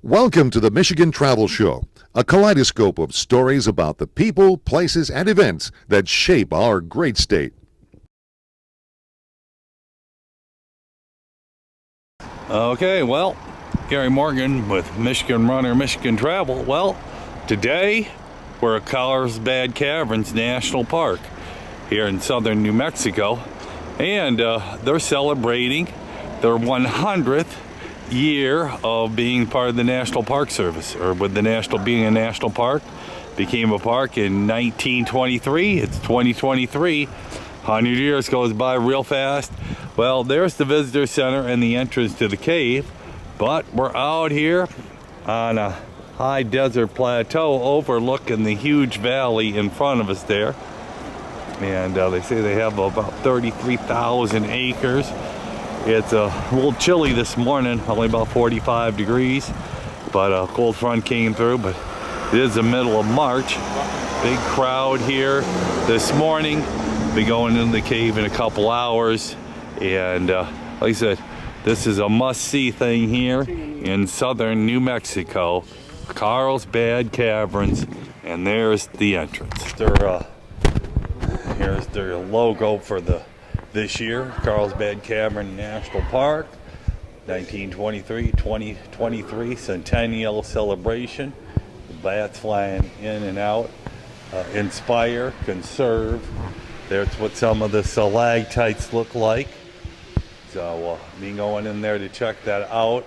Welcome to the Michigan Travel Show, a kaleidoscope of stories about the people, places, and events that shape our great state. Okay, well, Gary Morgan with Michigan Runner, Michigan Travel. Well, today we're at Carlsbad Caverns National Park here in southern New Mexico, and they're celebrating their 100th year of being part of the National Park Service, or with the national being a national park. Became a park in 1923. It's 2023. 100 years goes by real fast. Well, there's the visitor center and the entrance to the cave, but we're out here on a high desert plateau overlooking the huge valley in front of us there. And they say they have about 33,000 acres. It's a little chilly this morning, only about 45 degrees, but a cold front came through, but it is the middle of March. Big crowd here this morning. Be going into the cave in a couple hours, and like I said, this is a must-see thing here in southern New Mexico. Carlsbad Caverns, and there's the entrance. Here's their logo for this year, Carlsbad Cavern National Park, 1923 Centennial Celebration. The bats flying in and out. Inspire, conserve. There's what some of the stalactites look like. So me going in there to check that out.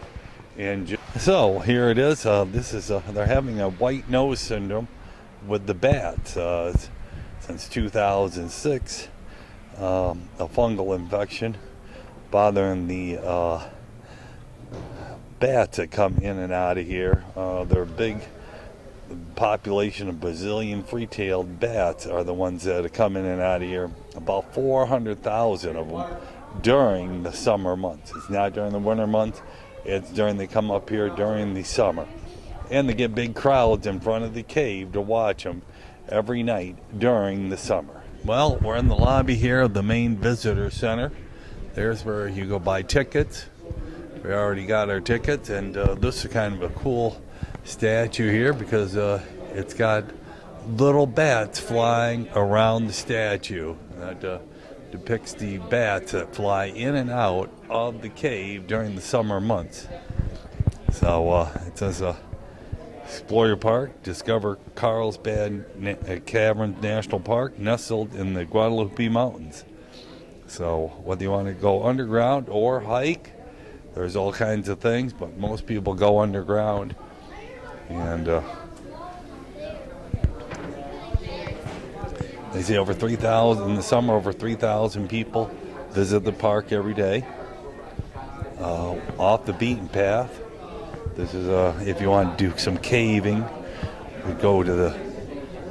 And so here it is. They're having a white nose syndrome with the bats since 2006. A fungal infection bothering the bats that come in and out of here. They're a big population of Brazilian free-tailed bats are the ones that are coming in and out of here. About 400,000 of them during the summer months. It's not during the winter months. It's they come up here during the summer. And they get big crowds in front of the cave to watch them every night during the summer. Well, we're in the lobby here of the main visitor center. There's where you go buy tickets. We already got our tickets, and this is kind of a cool statue here because it's got little bats flying around the statue. That depicts the bats that fly in and out of the cave during the summer months. So it says explore your park, discover Carlsbad Caverns National Park, nestled in the Guadalupe Mountains. So whether you want to go underground or hike, there's all kinds of things, but most people go underground. And they say over 3,000 in the summer. Over 3,000 people visit the park every day. Off the beaten path. This is if you want to do some caving, we go to the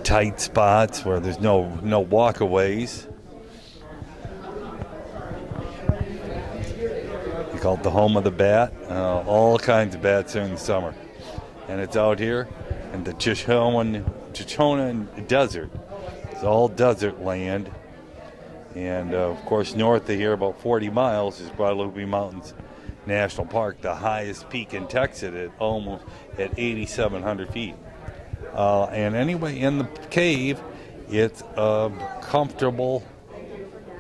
tight spots where there's no walkaways. We call it the home of the bat. All kinds of bats during the summer, and it's out here in the Chichona Desert. It's all desert land, and of course north of here, about 40 miles, is Guadalupe Mountains National Park, the highest peak in Texas at 8,700 feet. And anyway, in the cave, it's comfortable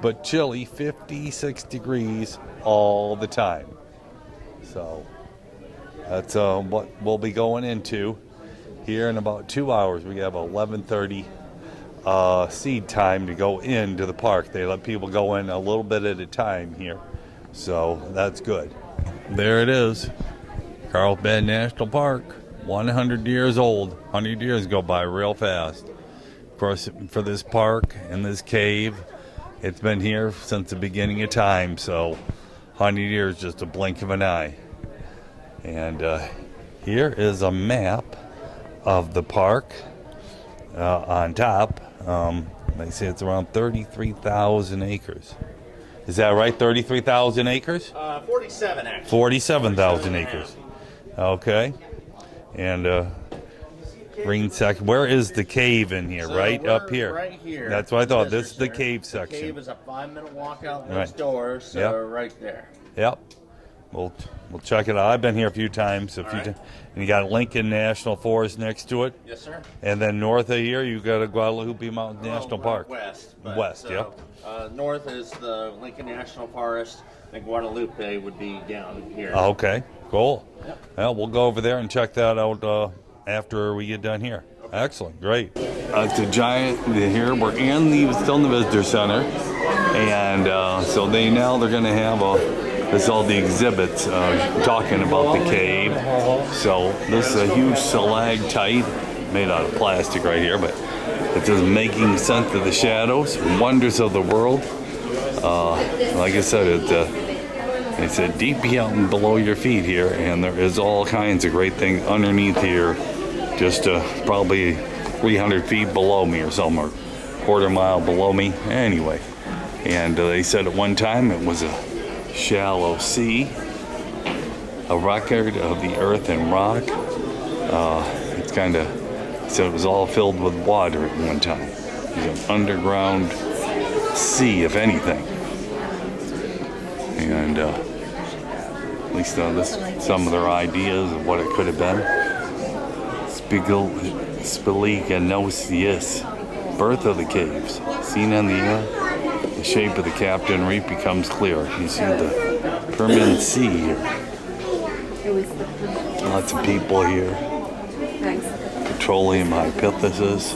but chilly, 56 degrees all the time. So that's what we'll be going into here in about 2 hours. We have 11:30 seed time to go into the park. They let people go in a little bit at a time here, so that's good. There it is, Carlsbad National Park, 100 years old. 100 years go by real fast. Of course, for this park and this cave, it's been here since the beginning of time, so 100 years, just a blink of an eye. And here is a map of the park on top. They say it's around 33,000 acres. Is that right? 33,000 acres? 47 actually. 47,000 acres. Okay. And green section. Where is the cave in here? So right up here. Right here. That's what I thought. This is the cave section. The cave is a 5-minute walk out those doors, so right there. Yep. we'll check it out. I've been here a few times. And you got Lincoln National Forest next to it. Yes, sir. And then north of here, you got a Guadalupe Mountain National Park. West. West, yep. North is the Lincoln National Forest, and Guadalupe would be down here. Oh, okay, cool. Yep. Well, we'll go over there and check that out after we get done here. Okay. Excellent, great. It's a giant here. We're still in the visitor center, and so they're going to have this all the exhibits talking about the cave. So this is a huge stalactite made out of plastic right here, but it says making sense of the shadows, wonders of the world. Like I said, it's deep down below your feet here, and there is all kinds of great things underneath here, just probably 300 feet below me or somewhere, quarter mile below me. Anyway, and they said at one time it was a shallow sea, a record of the earth and rock. It's kind of, so it was all filled with water at one time. It was an underground sea, if anything. And at least some of their ideas of what it could have been. Spilicanosius, birth of the caves. Seen on the air, the shape of the Captain Reef becomes clear. You see the Permian Sea here. Lots of people here. Petroleum hypothesis.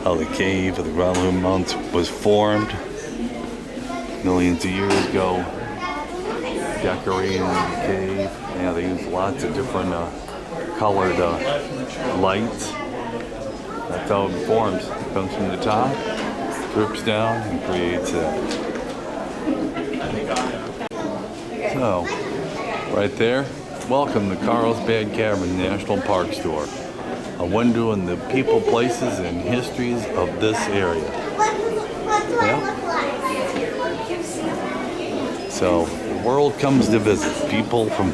How the cave of the Guadalupe Mountains was formed millions of years ago. Decorating the cave. Yeah, they use lots of different colored lights. That's how it forms. It comes from the top, drips down, and creates that. So, right there, welcome to Carlsbad Caverns National Park Store. A window in the people, places, and histories of this area. Yeah. So, the world comes to visit. People from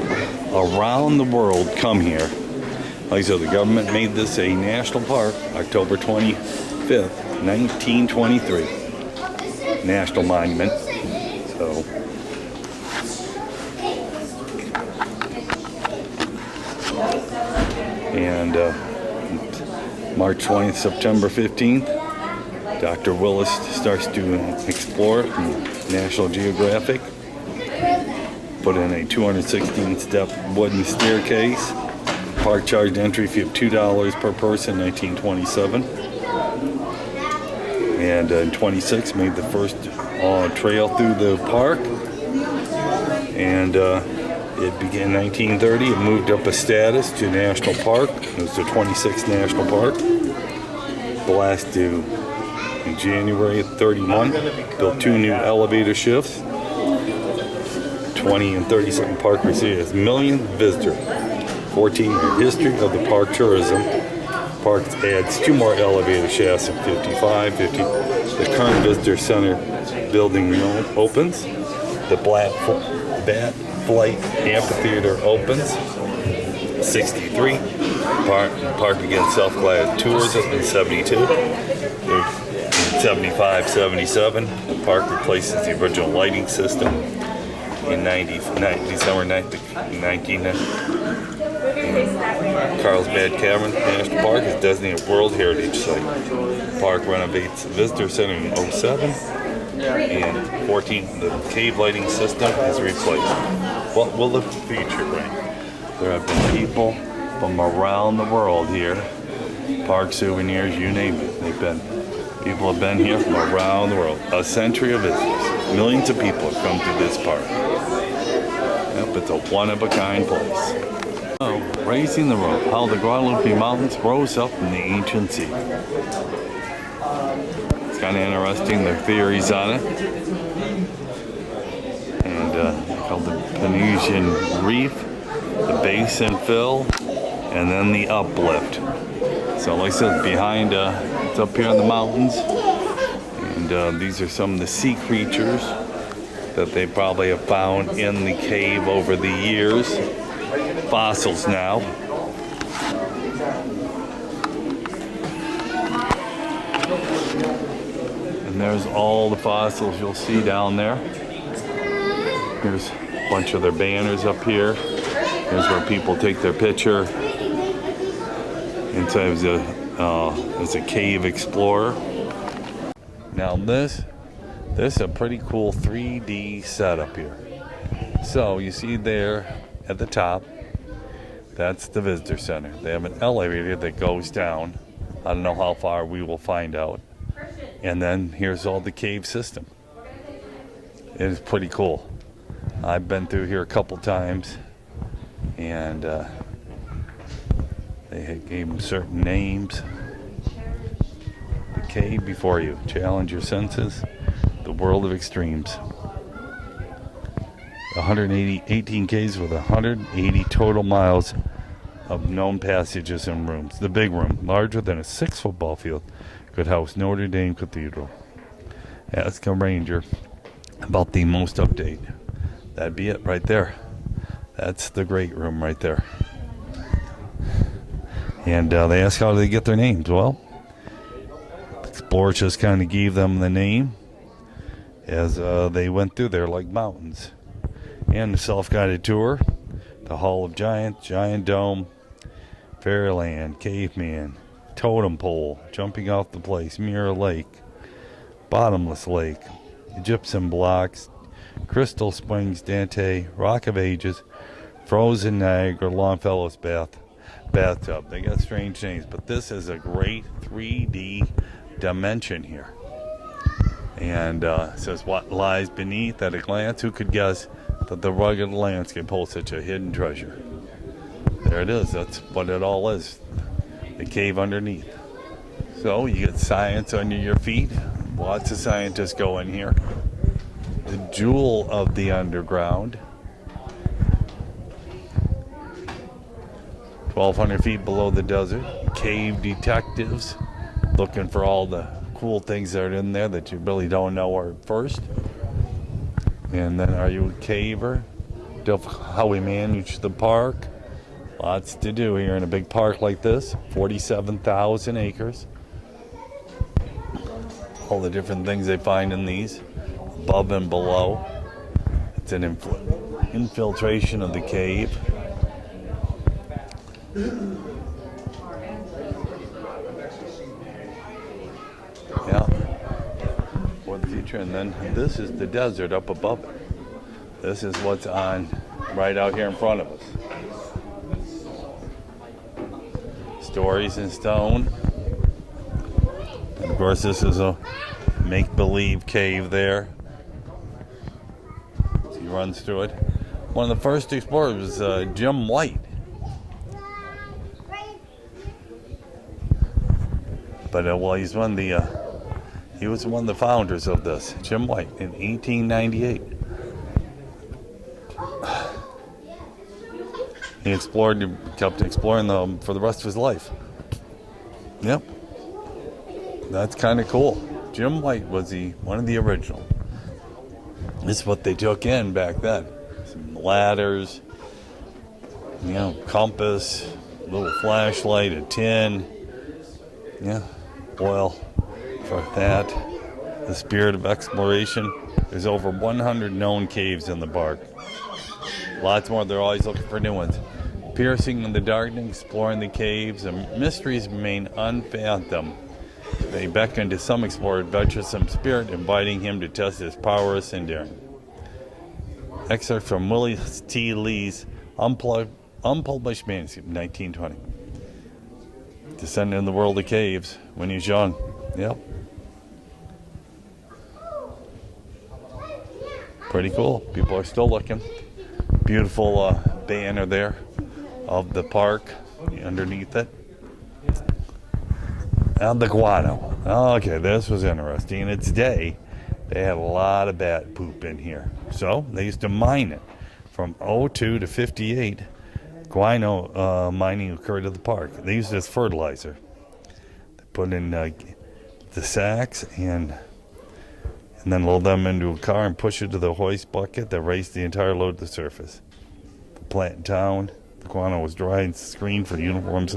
around the world come here. Like I said, the government made this a national park October 25th, 1923. National monument. So, and March 20th, September 15th, Dr. Willis starts to explore National Geographic. Put in a 216-step wooden staircase. Park charged entry fee of $2 per person, 1927. And in 26 made the first trail through the park. And it began in 1930. It moved up a status to national park. It was the 26th national park. The last due in January 31. Built 2 new elevator shifts. 20 and 32nd park received a million visitors. 14-year history of the park tourism. Park adds 2 more elevator shafts in 55, 50. The current visitor center building opens. The Bat Flight Amphitheater opens. 63. Park began self-guided tourism in 72. In 75, 77, the park replaces the original lighting system. In December 1990. Carlsbad Caverns National Park is designated World Heritage Site. Park renovates the visitor center in 07. And 14, the cave lighting system is replaced. What will the future bring? There have been people from around the world here. Park souvenirs, you name it. People have been here from around the world. A century of visitors. Millions of people have come to this park. Yep, it's a one-of-a-kind place. So, raising the roof, how the Guadalupe Mountains rose up in the ancient sea. It's kind of interesting, their theories on it. And called the Penutian Reef, the basin fill, and then the uplift. So like I said, behind, it's up here in the mountains. And these are some of the sea creatures that they probably have found in the cave over the years. Fossils now. And there's all the fossils you'll see down there. Here's bunch of their banners up here. Here's where people take their picture. Inside is a cave explorer. Now this is a pretty cool 3D setup here. So you see there at the top, that's the visitor center. They have an elevator that goes down. I don't know how far, we will find out. And then here's all the cave system. It is pretty cool. I've been through here a couple times, and they gave them certain names. The cave before you. Challenge your senses. The world of extremes. 18 caves with 180 total miles of known passages and rooms. The big room, larger than a 6 football field, could house Notre Dame Cathedral. Ask a ranger about the most update. That'd be it right there. That's the great room right there. And they ask how they get their names. Well, explorers just kind of gave them the name as they went through there, like mountains. And the self-guided tour, the Hall of Giants, Giant Dome, Fairyland, Caveman, Totem Pole, Jumping Off the Place, Mirror Lake, Bottomless Lake, Gypsum Blocks, Crystal Springs, Dante, Rock of Ages, Frozen Niagara, Longfellow's Bathtub. They got strange names, but this is a great 3D dimension here. And it says, what lies beneath? At a glance, who could guess that the rugged landscape holds such a hidden treasure? There it is. That's what it all is. The cave underneath. So you get science under your feet. Lots of scientists go in here. The jewel of the underground. 1,200 feet below the desert. Cave detectives looking for all the cool things that are in there that you really don't know are first. And then, are you a caver? How we manage the park. Lots to do here in a big park like this. 47,000 acres. All the different things they find in these, above and below. It's an infiltration of the cave. Yeah, for the future. And then this is the desert up above it. This is what's on right out here in front of us. Stories in stone. And of course, this is a make-believe cave there. As he runs through it. One of the first explorers was Jim White. But he was one of the founders of this, Jim White, in 1898. He kept exploring them for the rest of his life. Yep. That's kind of cool. Jim White was one of the original. This is what they took in back then. Some ladders, compass, a little flashlight, a tin, oil for that. The spirit of exploration. There's over 100 known caves in the park. Lots more. They're always looking for new ones. Piercing in the darkness, exploring the caves, and mysteries remain unfathomed. They beckon to some explorer adventuresome spirit, inviting him to test his prowess and daring. Excerpt from Willie T. Lee's unpublished manuscript, 1920. Descended in the world of caves when he was young. Yep. Pretty cool. People are still looking. Beautiful banner there of the park underneath it. And the guano. Okay, this was interesting. In its day, they had a lot of bat poop in here. So they used to mine it. From 02 to 58, guano mining occurred at the park. They used it as fertilizer. They put in the sacks and then load them into a car and push it to the hoist bucket that raised the entire load to the surface. The plant in town, the guano was dried and screened for the uniforms.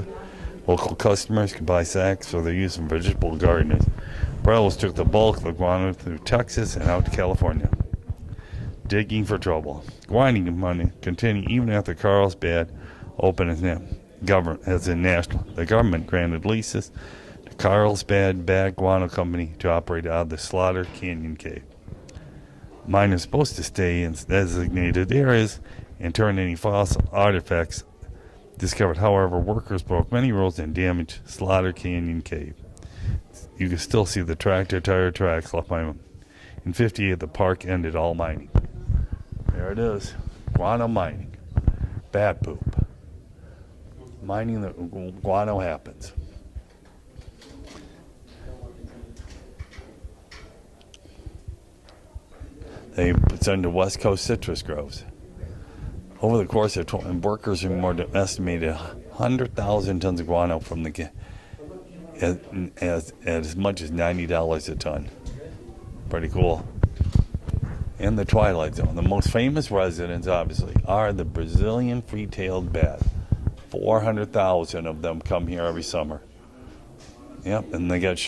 Local customers could buy sacks for their use in vegetable gardens. Brellos took the bulk of the guano through Texas and out to California. digging for trouble. Grinding money continue even after Carlsbad opened the government granted leases to Carlsbad Bad Guano Company to operate out of the Slaughter Canyon Cave. Miners are supposed to stay in designated areas and turn any fossil artifacts discovered. However, workers broke many rules and damaged Slaughter Canyon Cave. You can still see the tractor tire tracks left by them. In 58, the park ended all mining. There it is. Guano mining. Bat poop. Mining the guano happens. They send to West Coast citrus groves. Over the course of workers are more than estimated 100,000 tons of guano from the as much as $90 a ton. Pretty cool. In the Twilight Zone, the most famous residents, obviously, are the Brazilian free-tailed bat. 400,000 of them come here every summer. Yep, and they got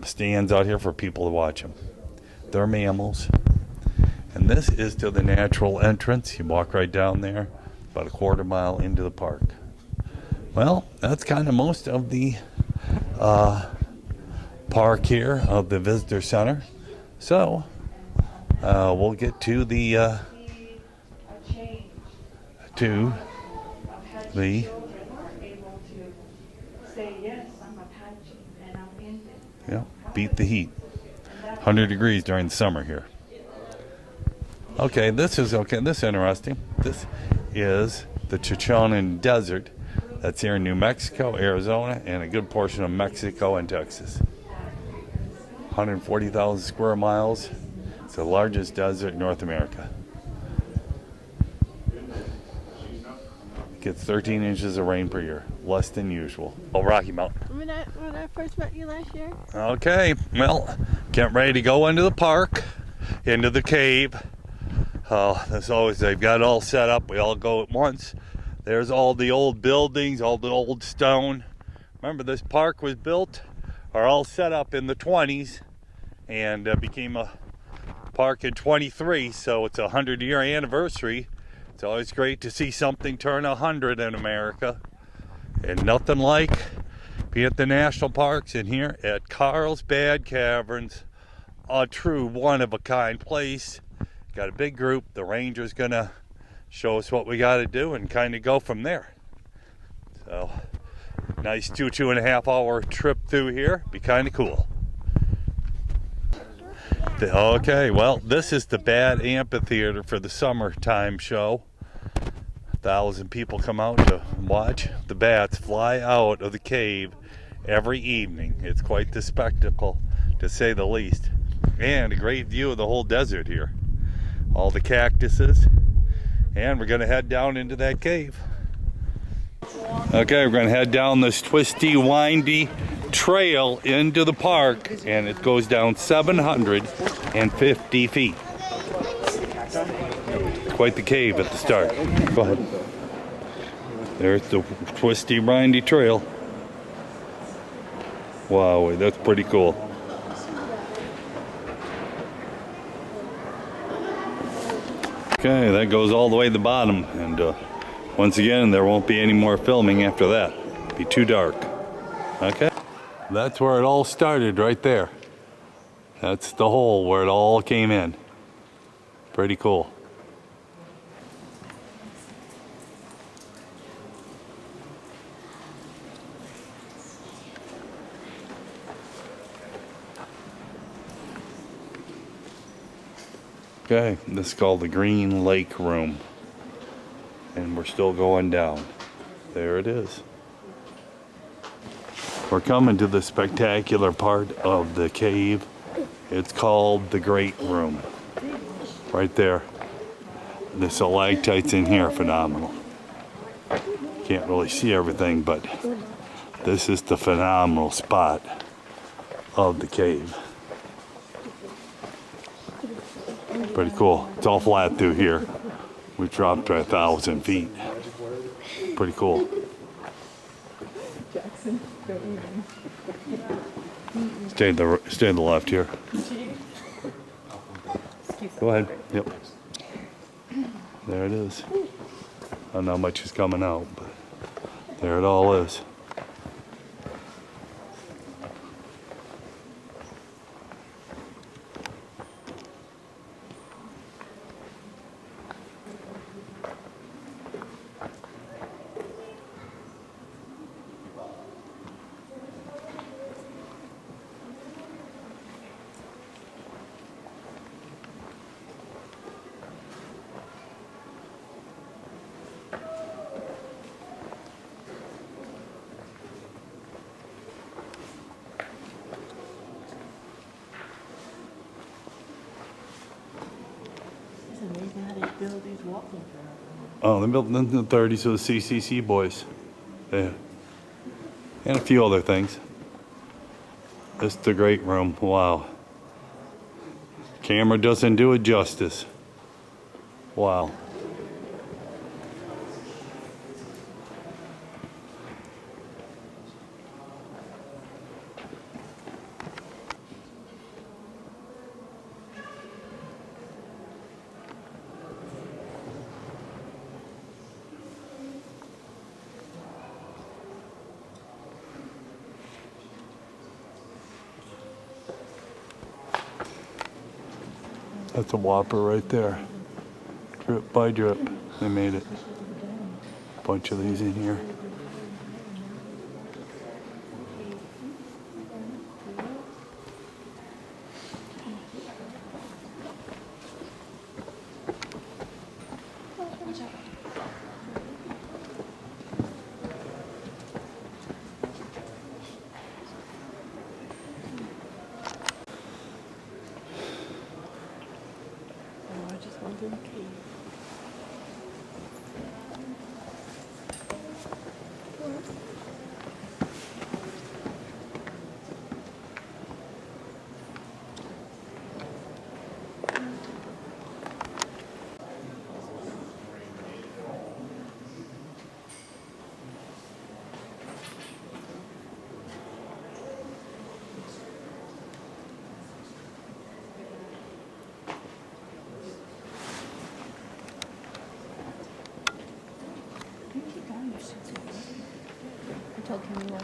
stands out here for people to watch them. They're mammals. And this is to the natural entrance. You walk right down there, about a quarter mile into the park. Well, that's kind of most of the park here of the visitor center. So we'll get to the beat the heat. 100 degrees during the summer here. Okay, this is interesting. This is the Chichonan Desert. That's here in New Mexico, Arizona, and a good portion of Mexico and Texas. 140,000 square miles. It's the largest desert in North America. It gets 13 inches of rain per year, less than usual. Oh, Rocky Mountain. When I first met you last year. Okay, well, getting ready to go into the park, into the cave. As always, they've got it all set up. We all go at once. There's all the old buildings, all the old stone. Remember, this park was built, or all set up in the 20s, and became a park in 23, so it's a 100-year anniversary. It's always great to see something turn 100 in America. And nothing like being at the national parks and here at Carlsbad Caverns, a true one-of-a-kind place. Got a big group. The ranger's gonna show us what we got to do and kind of go from there. So, nice 2.5 hour trip through here. Be kind of cool. Okay, well, this is the Bad Amphitheater for the summertime show. 1,000 people come out to watch the bats fly out of the cave every evening. It's quite the spectacle, to say the least. And a great view of the whole desert here. All the cactuses. And we're going to head down into that cave. Okay, we're going to head down this twisty, windy trail into the park, and it goes down 750 feet. Quite the cave at the start. Go ahead. There's the twisty, windy trail. Wow, that's pretty cool. Okay, that goes all the way to the bottom, and once again, there won't be any more filming after that. It'll be too dark. Okay, that's where it all started, right there. That's the hole where it all came in. Pretty cool. Okay, this is called the Green Lake Room. And we're still going down. There it is. We're coming to the spectacular part of the cave. It's called the Great Room. Right there. The stalactites in here are phenomenal. Can't really see everything, but this is the phenomenal spot of the cave. Pretty cool. It's all flat through here. We dropped to 1,000 feet. Pretty cool. Stay to the left here. Excuse Go ahead. Yep. There it is. I don't know how much is coming out, but there it all is. It's amazing how they build these walking trails. Oh, they built it in the 30s with the CCC boys. Yeah. And a few other things. This is the great room. Wow. Camera doesn't do it justice. Wow. That's a whopper right there. Drip by drip, they made it. Bunch of these in here. Oh, I just want them cave. I told him you were.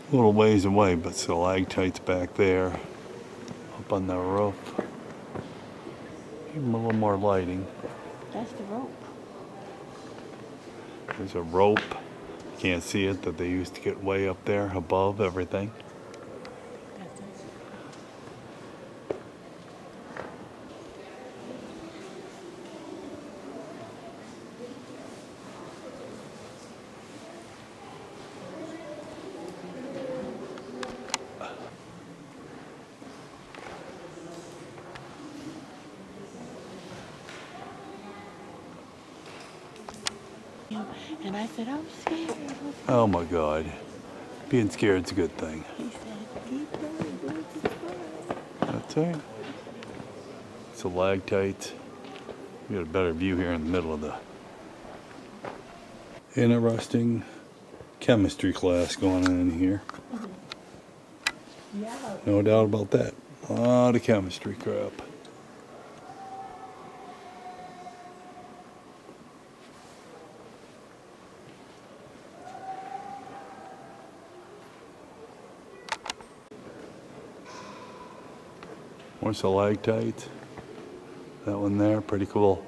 A little ways away, but stalactites back there. Up on the roof. Give them a little more lighting. That's the rope. There's a rope. You can't see it, that they used to get way up there above everything. That's it. And I said, I'm scared. Oh my God. Being scared's a good thing. He said, keep going, go to the front. That's right. Stalactites. We got a better view here in the middle of the interesting chemistry class going on in here. Yeah. No doubt about that. A lot of chemistry crap. More stalactites. That one there, pretty cool.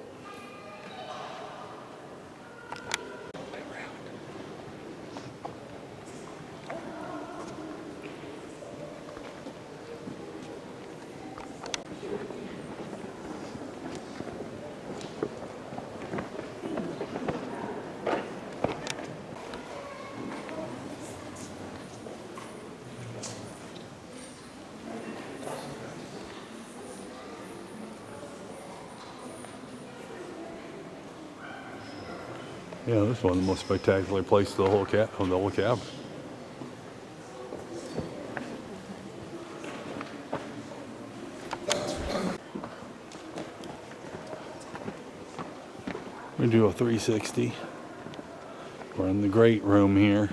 Yeah, this is one of the most spectacular places of the whole cavern. We do a 360. We're in the great room here.